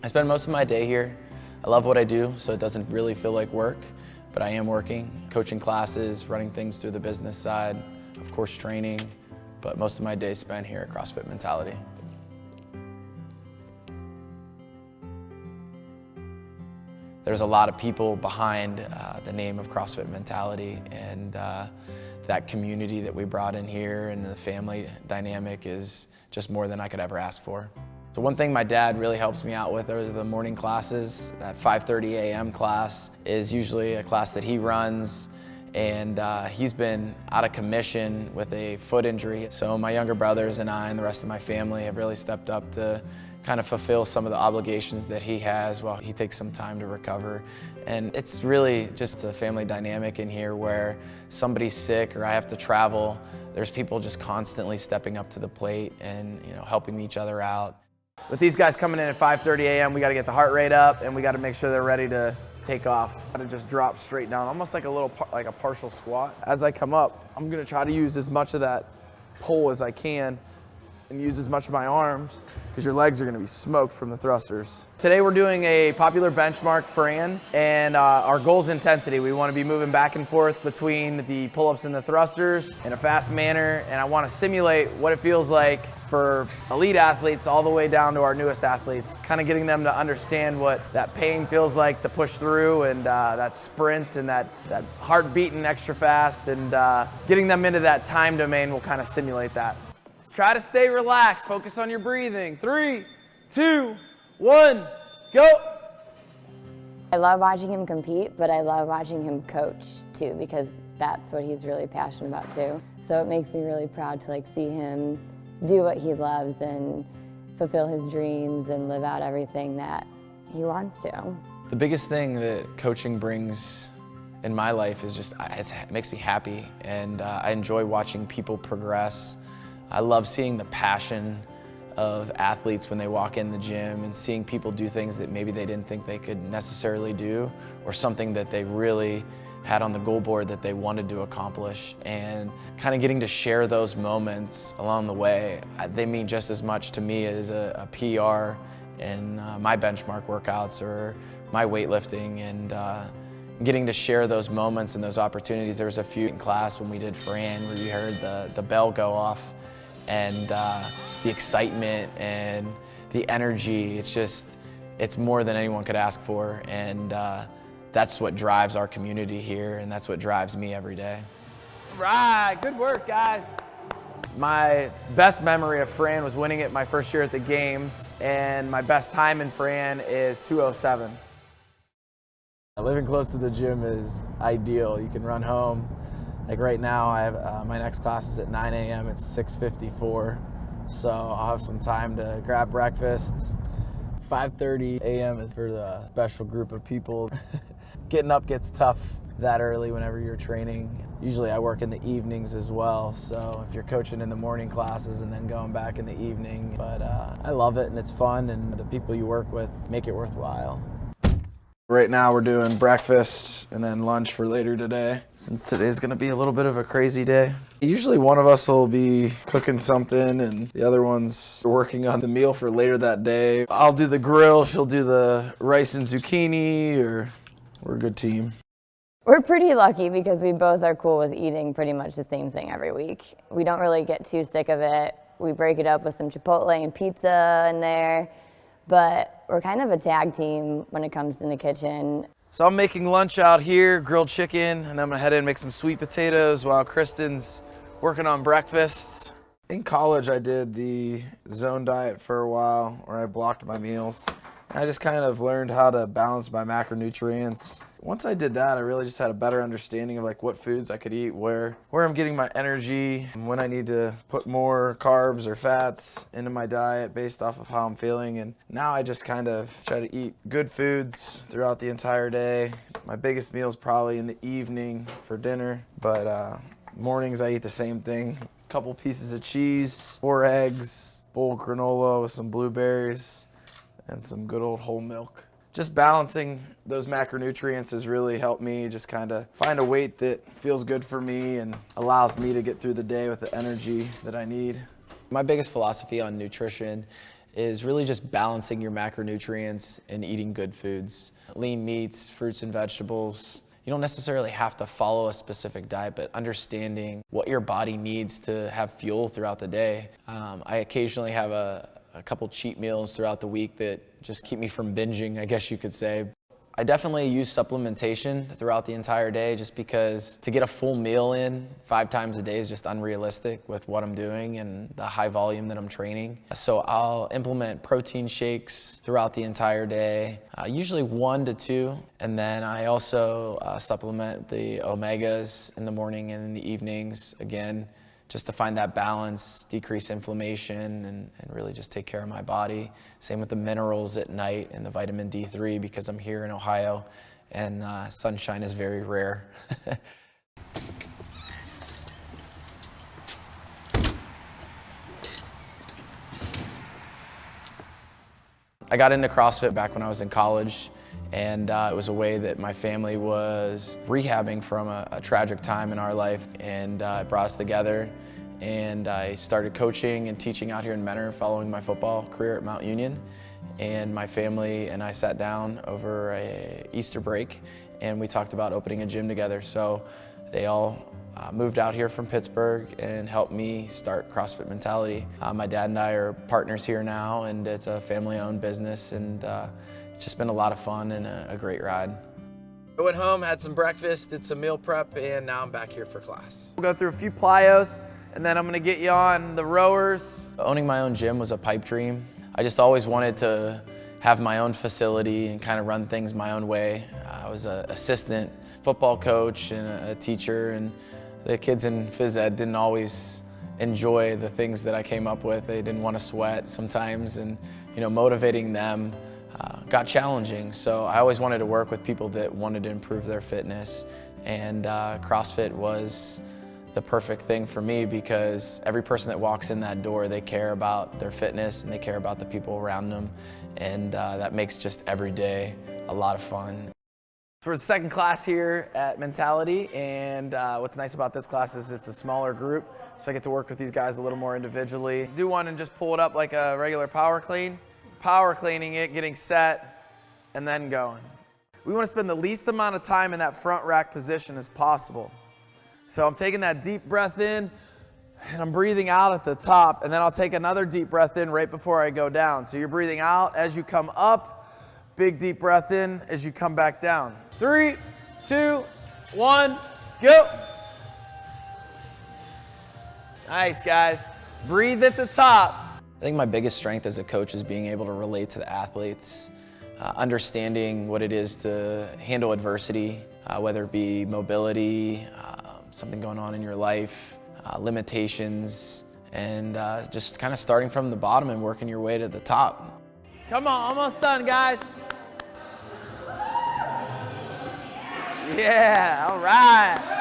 I spend most of my day here. I love what I do, so it doesn't really feel like work, but I am working, coaching classes, running things through the business side, of course training, but most of my day is spent here at CrossFit Mentality. There's a lot of people behind the name of CrossFit Mentality, and that community that we brought in here and the family dynamic is just more than I could ever ask for. So one thing my dad really helps me out with are the morning classes. That 5:30 a.m. class is usually a class that he runs, and he's been out of commission with a foot injury. So my younger brothers and I and the rest of my family have really stepped up to kind of fulfill some of the obligations that he has while he takes some time to recover. And it's really just a family dynamic in here where somebody's sick or I have to travel, there's people just constantly stepping up to the plate and helping each other out. With these guys coming in at 5:30 a.m., we got to get the heart rate up and we got to make sure they're ready to take off. Got to just drop straight down, almost like a partial squat. As I come up, I'm going to try to use as much of that pull as I can and use as much of my arms because your legs are going to be smoked from the thrusters. Today we're doing a popular benchmark Fran, and our goal is intensity. We want to be moving back and forth between the pull-ups and the thrusters in a fast manner, and I want to simulate what it feels like for elite athletes all the way down to our newest athletes, kind of getting them to understand what that pain feels like to push through, and that sprint and that heart beating extra fast, and getting them into that time domain will kind of simulate that. Let's try to stay relaxed, focus on your breathing. 3, 2, 1, go. I love watching him compete, but I love watching him coach too, because that's what he's really passionate about too. So it makes me really proud to see him do what he loves and fulfill his dreams and live out everything that he wants to. The biggest thing that coaching brings in my life is just, it makes me happy, and I enjoy watching people progress. I love seeing the passion of athletes when they walk in the gym and seeing people do things that maybe they didn't think they could necessarily do, or something that they really had on the goal board that they wanted to accomplish, and kind of getting to share those moments along the way. They mean just as much to me as a PR in my benchmark workouts or my weightlifting, and getting to share those moments and those opportunities. There was a few in class when we did Fran where you heard the bell go off, and the excitement and the energy, it's more than anyone could ask for, and that's what drives our community here, and that's what drives me every day. Right, good work, guys. My best memory of Fran was winning it my first year at the games, and my best time in Fran is 2:07. Living close to the gym is ideal. You can run home. Like right now, I have my next class is at 9 a.m. It's 6:54, so I'll have some time to grab breakfast. 5:30 a.m. is for the special group of people. Getting up gets tough that early whenever you're training. Usually I work in the evenings as well, so if you're coaching in the morning classes and then going back in the evening, but I love it and it's fun, and the people you work with make it worthwhile. Right now we're doing breakfast and then lunch for later today, since today's gonna be a little bit of a crazy day. Usually one of us will be cooking something and the other one's working on the meal for later that day. I'll do the grill, she'll do the rice and zucchini, or we're a good team. We're pretty lucky because we both are cool with eating pretty much the same thing every week. We don't really get too sick of it. We break it up with some Chipotle and pizza in there, but we're kind of a tag team when it comes in the kitchen. So I'm making lunch out here, grilled chicken, and I'm gonna head in and make some sweet potatoes while Kristen's working on breakfast. In college, I did the zone diet for a while, where I blocked my meals. I just kind of learned how to balance my macronutrients. Once I did that, I really just had a better understanding of what foods I could eat, where I'm getting my energy, and when I need to put more carbs or fats into my diet based off of how I'm feeling. And now I just kind of try to eat good foods throughout the entire day. My biggest meal is probably in the evening for dinner, but mornings I eat the same thing. A couple pieces of cheese, 4 eggs, bowl of granola with some blueberries, and some good old whole milk. Just balancing those macronutrients has really helped me just kind of find a weight that feels good for me and allows me to get through the day with the energy that I need. My biggest philosophy on nutrition is really just balancing your macronutrients and eating good foods. Lean meats, fruits and vegetables. You don't necessarily have to follow a specific diet, but understanding what your body needs to have fuel throughout the day. I occasionally have a couple cheat meals throughout the week that just keep me from binging, I guess you could say. I definitely use supplementation throughout the entire day just because to get a full meal in 5 times a day is just unrealistic with what I'm doing and the high volume that I'm training. So I'll implement protein shakes throughout the entire day, usually 1 to 2. And then I also supplement the omegas in the morning and in the evenings, again, just to find that balance, decrease inflammation, and really just take care of my body. Same with the minerals at night and the vitamin D3 because I'm here in Ohio and sunshine is very rare. I got into CrossFit back when I was in college, and it was a way that my family was rehabbing from a tragic time in our life, and it brought us together. And I started coaching and teaching out here in Mentor following my football career at Mount Union. And my family and I sat down over a Easter break and we talked about opening a gym together. So they all moved out here from Pittsburgh and helped me start CrossFit Mentality. My dad and I are partners here now, and it's a family-owned business, and it's just been a lot of fun and a great ride. I went home, had some breakfast, did some meal prep, and now I'm back here for class. We'll go through a few plyos, and then I'm gonna get you on the rowers. Owning my own gym was a pipe dream. I just always wanted to have my own facility and kind of run things my own way. I was an assistant football coach and a teacher, and the kids in phys ed didn't always enjoy the things that I came up with. They didn't want to sweat sometimes, and motivating them got challenging. So I always wanted to work with people that wanted to improve their fitness, and CrossFit was the perfect thing for me because every person that walks in that door, they care about their fitness and they care about the people around them, and that makes just every day a lot of fun. So we're the second class here at Mentality, and what's nice about this class is it's a smaller group, so I get to work with these guys a little more individually. Do one and just pull it up like a regular power clean. Power cleaning it, getting set, and then going. We want to spend the least amount of time in that front rack position as possible. So I'm taking that deep breath in, and I'm breathing out at the top, and then I'll take another deep breath in right before I go down. So you're breathing out as you come up, big deep breath in as you come back down. 3, 2, 1, go. Nice, guys. Breathe at the top. I think my biggest strength as a coach is being able to relate to the athletes, understanding what it is to handle adversity, whether it be mobility, something going on in your life, limitations, and just kind of starting from the bottom and working your way to the top. Come on, almost done, guys. Yeah, all right.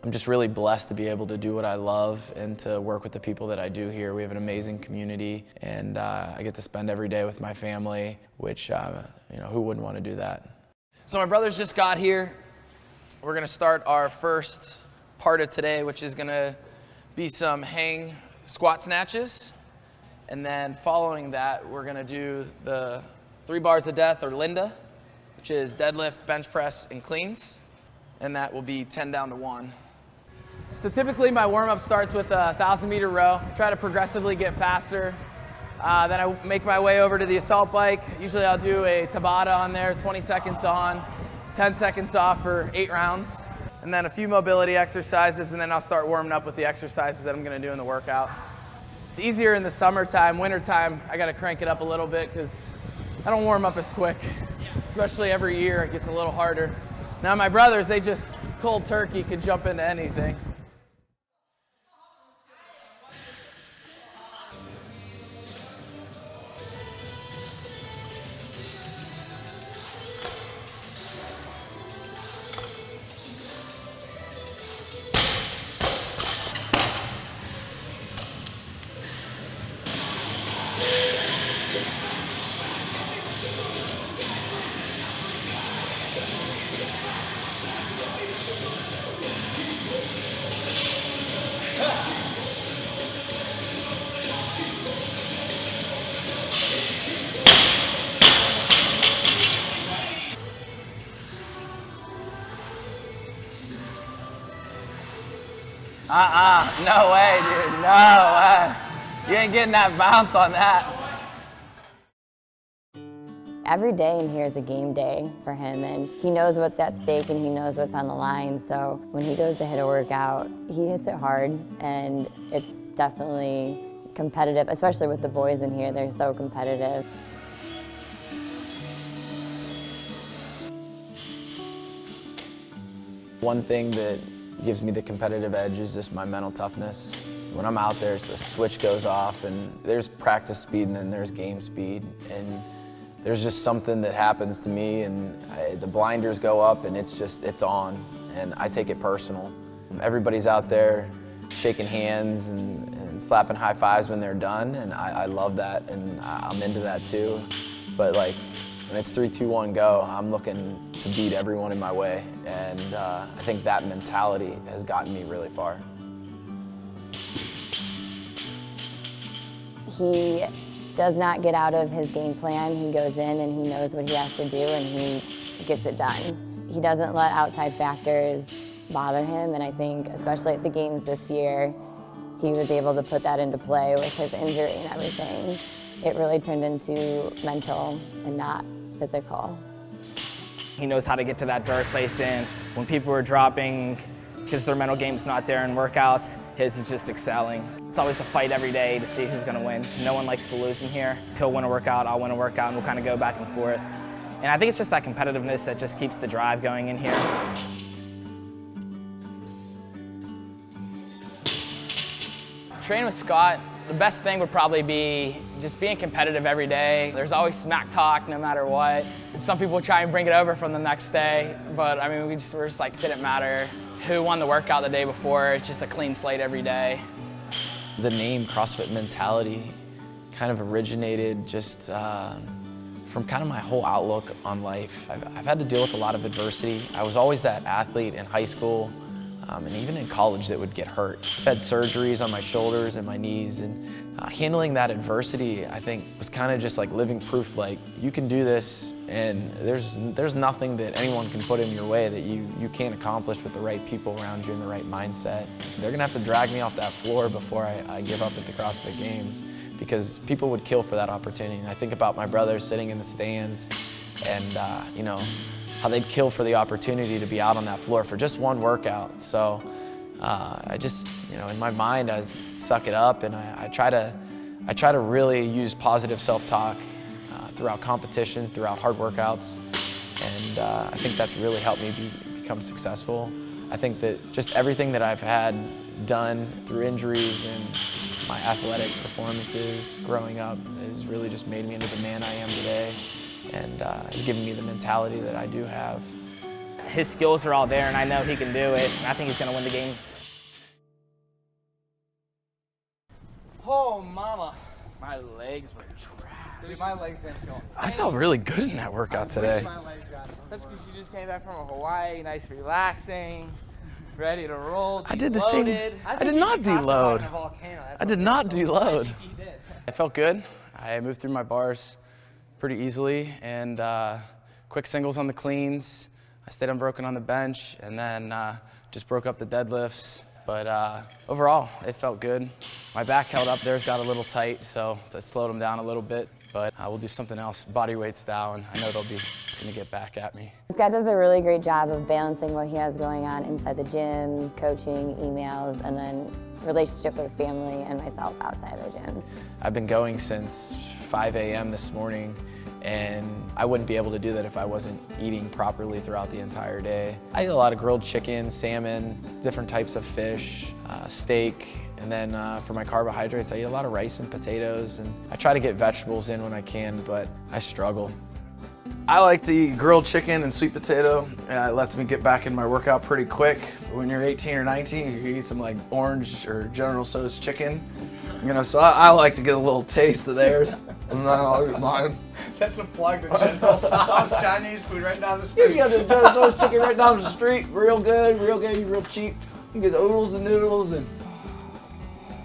I'm just really blessed to be able to do what I love and to work with the people that I do here. We have an amazing community, and I get to spend every day with my family, which, who wouldn't want to do that? So my brothers just got here. We're gonna start our first part of today, which is gonna be some hang squat snatches. And then following that, we're gonna do the 3 bars of death, or Linda, which is deadlift, bench press, and cleans. And that will be 10 down to 1. So typically my warm-up starts with a 1,000-meter row. Try to progressively get faster. Then I make my way over to the assault bike. Usually I'll do a Tabata on there, 20 seconds on, 10 seconds off for 8 rounds. And then a few mobility exercises, and then I'll start warming up with the exercises that I'm gonna do in the workout. It's easier in the summertime. Wintertime, I gotta crank it up a little bit because I don't warm up as quick. Especially every year, it gets a little harder. Now my brothers, they just cold turkey could jump into anything. No way, dude. No way. You ain't getting that bounce on that. Every day in here is a game day for him, and he knows what's at stake and he knows what's on the line. So when he goes to hit a workout, he hits it hard, and it's definitely competitive, especially with the boys in here. They're so competitive. One thing that gives me the competitive edge is just my mental toughness. When I'm out there, the switch goes off, and there's practice speed and then there's game speed. And there's just something that happens to me, and the blinders go up, and it's on, and I take it personal. Everybody's out there shaking hands and slapping high fives when they're done, and I love that, and I'm into that too. But like, when it's 3, 2, 1, go, I'm looking to beat everyone in my way, and I think that mentality has gotten me really far. He does not get out of his game plan. He goes in and he knows what he has to do, and he gets it done. He doesn't let outside factors bother him, and I think especially at the games this year, he was able to put that into play with his injury and everything. It really turned into mental and not physical. He knows how to get to that dark place, and when people are dropping because their mental game's not there in workouts, his is just excelling. It's always a fight every day to see who's gonna win. No one likes to lose in here. He'll win a workout, I'll win a workout, and we'll kind of go back and forth. And I think it's just that competitiveness that just keeps the drive going in here. Training with Scott, the best thing would probably be just being competitive every day. There's always smack talk no matter what. Some people try and bring it over from the next day, but I mean, we're just like, it didn't matter who won the workout the day before. It's just a clean slate every day. The name CrossFit Mentality kind of originated just from kind of my whole outlook on life. I've had to deal with a lot of adversity. I was always that athlete in high school and even in college that would get hurt. I've had surgeries on my shoulders and my knees, and handling that adversity, I think, was kind of just like living proof, like you can do this, and there's nothing that anyone can put in your way that you can't accomplish with the right people around you and the right mindset. They're gonna have to drag me off that floor before I give up at the CrossFit Games, because people would kill for that opportunity. And I think about my brothers sitting in the stands, and you know, how they'd kill for the opportunity to be out on that floor for just one workout. So I just, you know, in my mind, I suck it up, and I try to really use positive self-talk throughout competition, throughout hard workouts, and I think that's really helped me become successful. I think that just everything that I've had done through injuries and my athletic performances growing up has really just made me into the man I am today, and has given me the mentality that I do have. His skills are all there, and I know he can do it, and I think he's going to win the games. Oh, mama. My legs were trash. Dude, my legs didn't feel. I felt really good in that workout today. My legs got some. That's because you just came back from Hawaii, nice relaxing, ready to roll. I did the same. I did not deload. I did not deload. I felt good. I moved through my bars pretty easily, and quick singles on the cleans. I stayed unbroken on the bench, and then just broke up the deadlifts. But overall, it felt good. My back held up there, got a little tight, so I slowed them down a little bit. But we'll do something else, body weight style, and I know they'll be going to get back at me. Scott does a really great job of balancing what he has going on inside the gym, coaching, emails, and then relationship with family and myself outside the gym. I've been going since 5 a.m. this morning, and I wouldn't be able to do that if I wasn't eating properly throughout the entire day. I eat a lot of grilled chicken, salmon, different types of fish, steak, and then for my carbohydrates, I eat a lot of rice and potatoes, and I try to get vegetables in when I can, but I struggle. I like to eat grilled chicken and sweet potato. It lets me get back in my workout pretty quick. When you're 18 or 19, you can eat some like orange or General Tso's chicken. You know, so I like to get a little taste of theirs, and then I'll eat mine. That's a plug to General Tso's Chinese food right down the street. You got the General Tso's chicken right down the street. Real good, real cheap. You get the oodles and noodles, and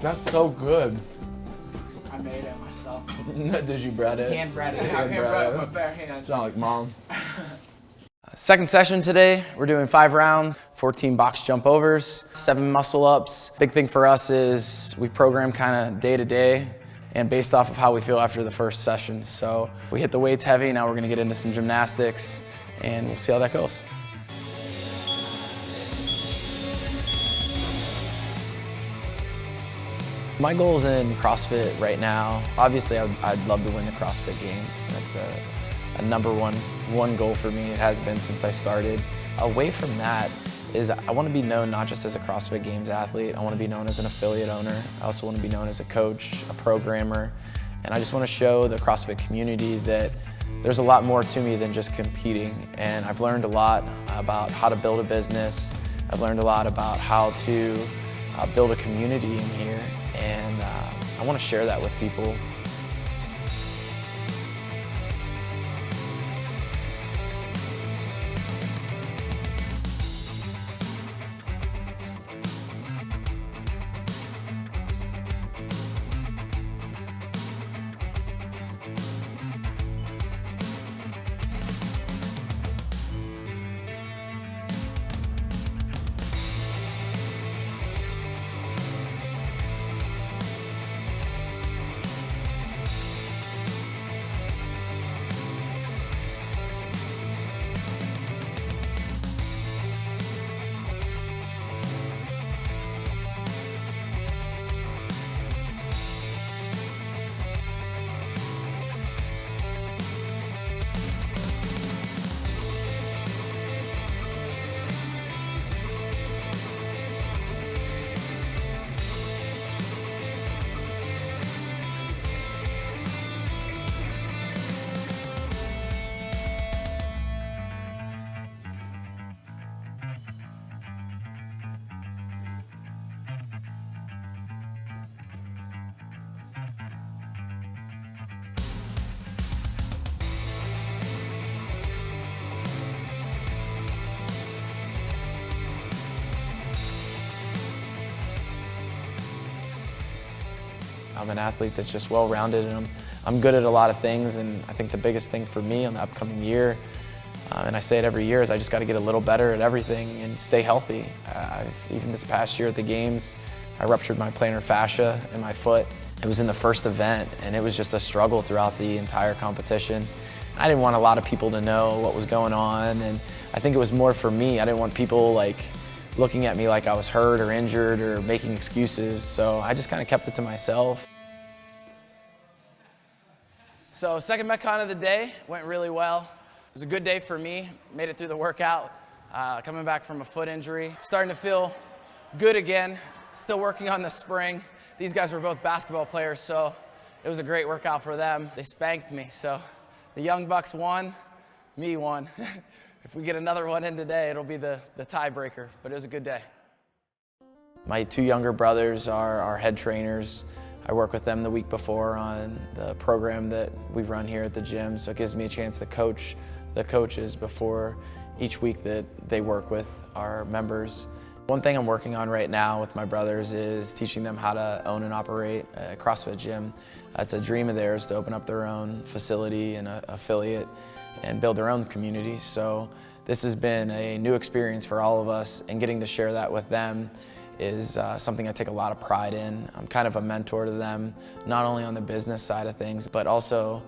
that's so good. I made it myself. Did you bread it? Hand bread it. Hand bread it with my bare hands. Sound like mom. Second session today, we're doing 5 rounds, 14 box jump overs, 7 muscle ups. Big thing for us is we program kind of day to day and based off of how we feel after the first session. So we hit the weights heavy, now we're gonna get into some gymnastics and we'll see how that goes. My goals in CrossFit right now, obviously I'd love to win the CrossFit Games. That's a number one goal for me. It has been since I started. Away from that is I want to be known not just as a CrossFit Games athlete, I want to be known as an affiliate owner. I also want to be known as a coach, a programmer, and I just want to show the CrossFit community that there's a lot more to me than just competing. And I've learned a lot about how to build a business. I've learned a lot about how to build a community in here. And I want to share that with people. I'm an athlete that's just well-rounded, and I'm good at a lot of things, and I think the biggest thing for me in the upcoming year, and I say it every year, is I just got to get a little better at everything and stay healthy. Even this past year at the Games, I ruptured my plantar fascia in my foot. It was in the first event, and it was just a struggle throughout the entire competition. I didn't want a lot of people to know what was going on, and I think it was more for me. I didn't want people looking at me like I was hurt or injured or making excuses, so I just kind of kept it to myself. So second Metcon of the day went really well. It was a good day for me, made it through the workout, coming back from a foot injury. Starting to feel good again, still working on the spring. These guys were both basketball players, so it was a great workout for them. They spanked me, so the Young Bucks won, me won. If we get another one in today, it'll be the tiebreaker, but it was a good day. My 2 younger brothers are our head trainers. I work with them the week before on the program that we run here at the gym, so it gives me a chance to coach the coaches before each week that they work with our members. One thing I'm working on right now with my brothers is teaching them how to own and operate a CrossFit gym. It's a dream of theirs to open up their own facility and an affiliate and build their own community. So this has been a new experience for all of us, and getting to share that with them is something I take a lot of pride in. I'm kind of a mentor to them, not only on the business side of things, but also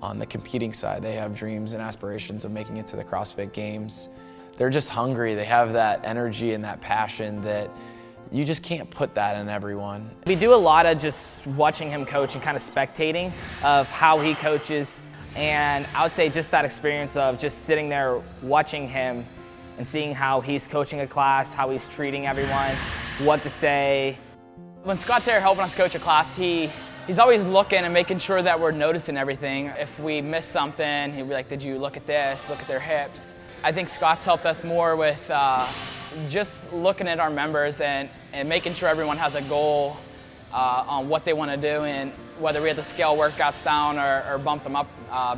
on the competing side. They have dreams and aspirations of making it to the CrossFit Games. They're just hungry. They have that energy and that passion that you just can't put that in everyone. We do a lot of just watching him coach and kind of spectating of how he coaches. And I would say just that experience of just sitting there watching him and seeing how he's coaching a class, how he's treating everyone, what to say. When Scott's there helping us coach a class, he's always looking and making sure that we're noticing everything. If we miss something, he'd be like, did you look at this, look at their hips? I think Scott's helped us more with just looking at our members and making sure everyone has a goal on what they want to do, and whether we have to scale workouts down or bump them up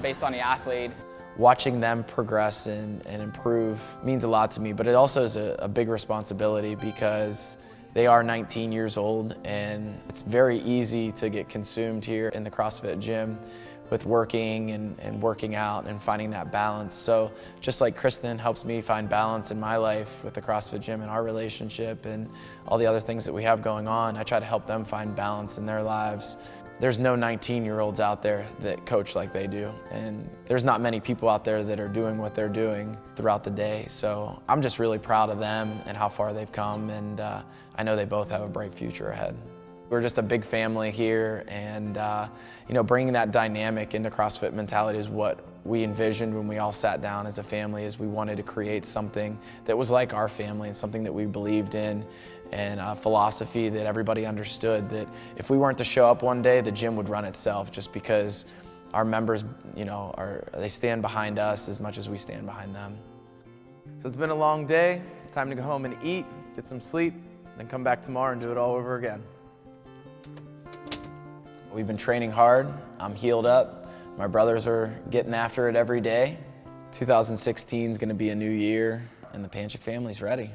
based on the athlete. Watching them progress and improve means a lot to me, but it also is a big responsibility because they are 19 years old, and it's very easy to get consumed here in the CrossFit gym with working and working out and finding that balance. So just like Kristen helps me find balance in my life with the CrossFit gym and our relationship and all the other things that we have going on, I try to help them find balance in their lives. There's no 19-year-olds out there that coach like they do, and there's not many people out there that are doing what they're doing throughout the day. So I'm just really proud of them and how far they've come, and I know they both have a bright future ahead. We're just a big family here, and you know, bringing that dynamic into CrossFit Mentality is what we envisioned when we all sat down as a family, is we wanted to create something that was like our family and something that we believed in, and a philosophy that everybody understood, that if we weren't to show up one day, the gym would run itself, just because our members, you know, they stand behind us as much as we stand behind them. So it's been a long day. It's time to go home and eat, get some sleep, then come back tomorrow and do it all over again. We've been training hard. I'm healed up. My brothers are getting after it every day. 2016 is going to be a new year, and the Panchik family's ready.